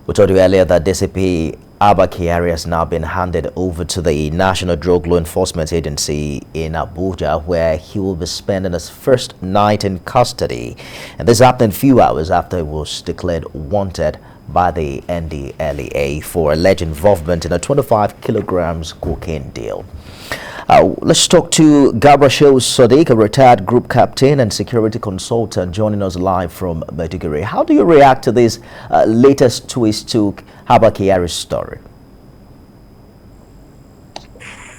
We told you earlier that DCP Abba Kyari has now been handed over to the National Drug Law Enforcement Agency in Abuja, where he will be spending his first night in custody. And this happened a few hours after he was declared wanted by the NDLEA for alleged involvement in a 25 kilograms cocaine deal. Let's talk to Garba Shehu Sadiq, a retired group captain and security consultant, joining us live from Maiduguri. How do you react to this latest twist to Abba Kyari's story?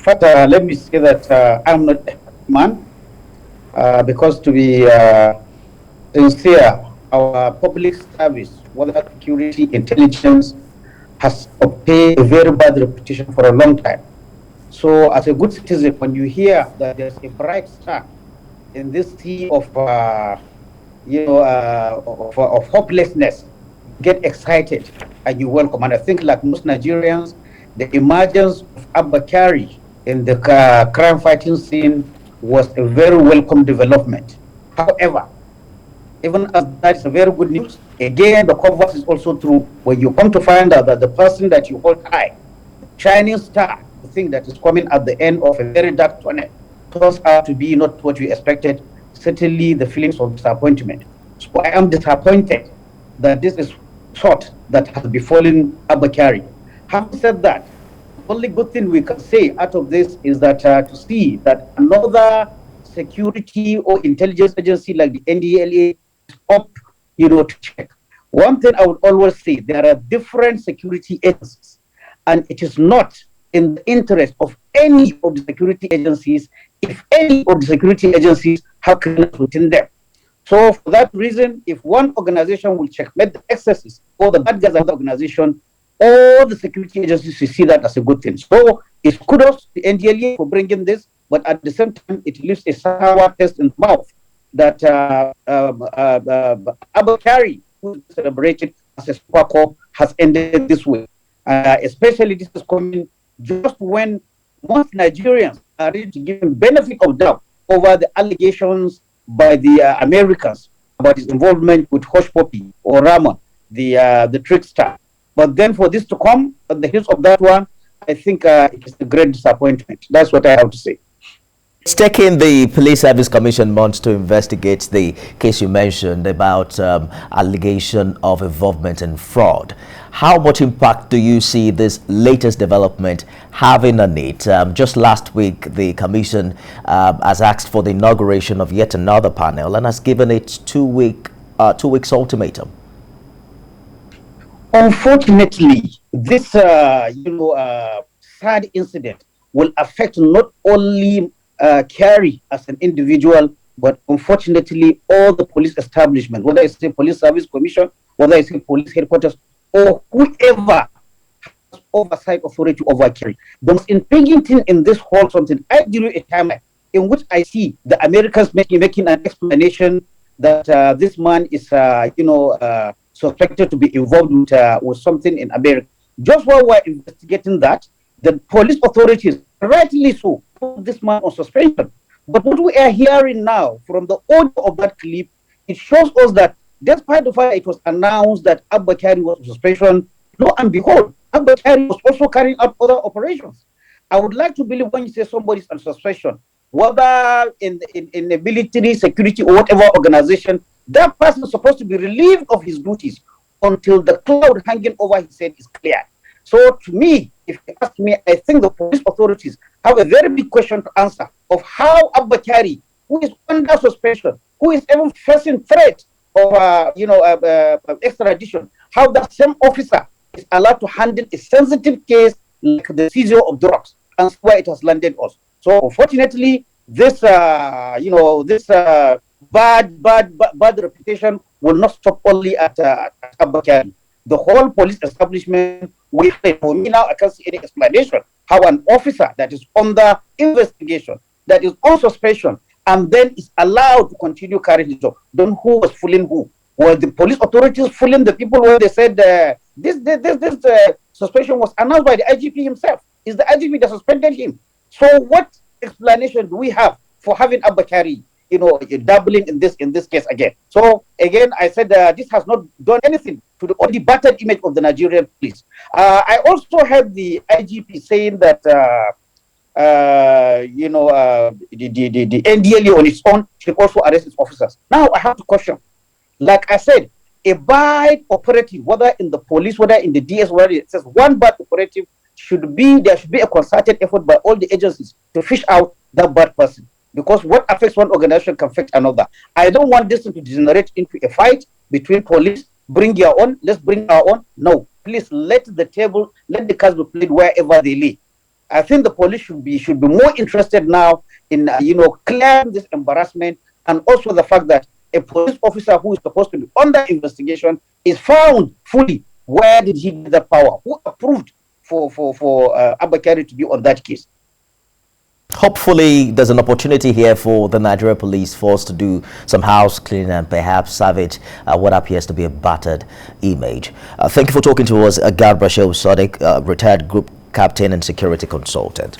But let me say that I'm not a man, because to be sincere, our public service, whether security, intelligence, has obtained a very bad reputation for a long time. So, as a good citizen, when you hear that there's a bright star in this sea of, of hopelessness, get excited and you welcome. And I think, like most Nigerians, the emergence of Abba Kyari in the crime-fighting scene was a very welcome development. However, even as that is a very good news, again, the converse is also true. When you come to find out that the person that you hold high, shining star, the thing that is coming at the end of a very dark tunnel, turns out to be not what you expected, certainly the feelings of disappointment. So I am disappointed that this is short that has befallen Abba Kyari. Having said that, the only good thing we can say out of this is that to see that another security or intelligence agency like the NDLEA is up, to check. One thing I would always say, there are different security agencies, and it is not in the interest of any of the security agencies if any of the security agencies have criminals within them. So for that reason, if one organization will checkmate the excesses or the bad guys of the organization, all the security agencies will see that as a good thing. So it's kudos to NDLEA for bringing this, but at the same time, it leaves a sour taste in the mouth that Abba Kyari, who is celebrated as a super cop, has ended this way. Especially this is coming just when most Nigerians are ready to give him benefit of doubt over the allegations by the Americans about his involvement with Hush Puppy or Ramon, the trickster. But then for this to come on the heels of that one, I think it is a great disappointment. That's what I have to say. It's taken the Police Service Commission months to investigate the case you mentioned about allegation of involvement in fraud. How much impact do you see this latest development having on it? Just last week, the Commission has asked for the inauguration of yet another panel and has given it 2 weeks ultimatum. Unfortunately, this sad incident will affect not only Kyari as an individual, but unfortunately all the police establishment, whether it's the Police Service Commission, whether it's the police headquarters, or whoever has oversight authority over Kyari. The most intriguing thing in this whole something, I during a time in which I see the Americans making an explanation that this man is, suspected to be involved with something in America. Just while we're investigating that, the police authorities, rightly so, put this man on suspension. But what we are hearing now from the audio of that clip, it shows us that despite the fact it was announced that Abba Kyari was on suspension, lo and behold, Abba Kyari was also carrying out other operations. I would like to believe when you say somebody's on suspension, whether in the military, security, or whatever organization, that person is supposed to be relieved of his duties until the cloud hanging over his head is cleared. So to me, if you ask me, I think the police authorities have a very big question to answer of how Abba Kyari, who is under suspension, who is even facing threat of extradition, how that same officer is allowed to handle a sensitive case like the seizure of drugs and where it has landed us. So unfortunately, this bad reputation will not stop only at Abba Kyari. The whole police establishment, for me now, I can't see any explanation how an officer that is under investigation, that is on suspension, and then is allowed to continue carrying his job. Then who was fooling who? Were the police authorities fooling the people when they said this suspension was announced by the IGP himself? Is the IGP that suspended him? So what explanation do we have for having Abba Kyari doubling in this case again. So again, I said this has not done anything to the already battered image of the Nigerian police. I also heard the IGP saying that the NDLEA on its own should also arrest its officers. Now I have to question. Like I said, a bad operative, whether in the police, whether in the DS, whether it says one bad operative there should be a concerted effort by all the agencies to fish out that bad person. Because what affects one organization can affect another. I don't want this to degenerate into a fight between police. Bring your own, let's bring our own. No, please let the cards be played wherever they lay. I think the police should be more interested now in clearing this embarrassment, and also the fact that a police officer who is supposed to be under investigation is found fully. Where did he get that power? Who approved for Abba Kyari to be on that case? Hopefully, there's an opportunity here for the Nigeria Police Force to do some house cleaning and perhaps salvage what appears to be a battered image. Thank you for talking to us, Garba Shehu Sadiq, retired group captain and security consultant.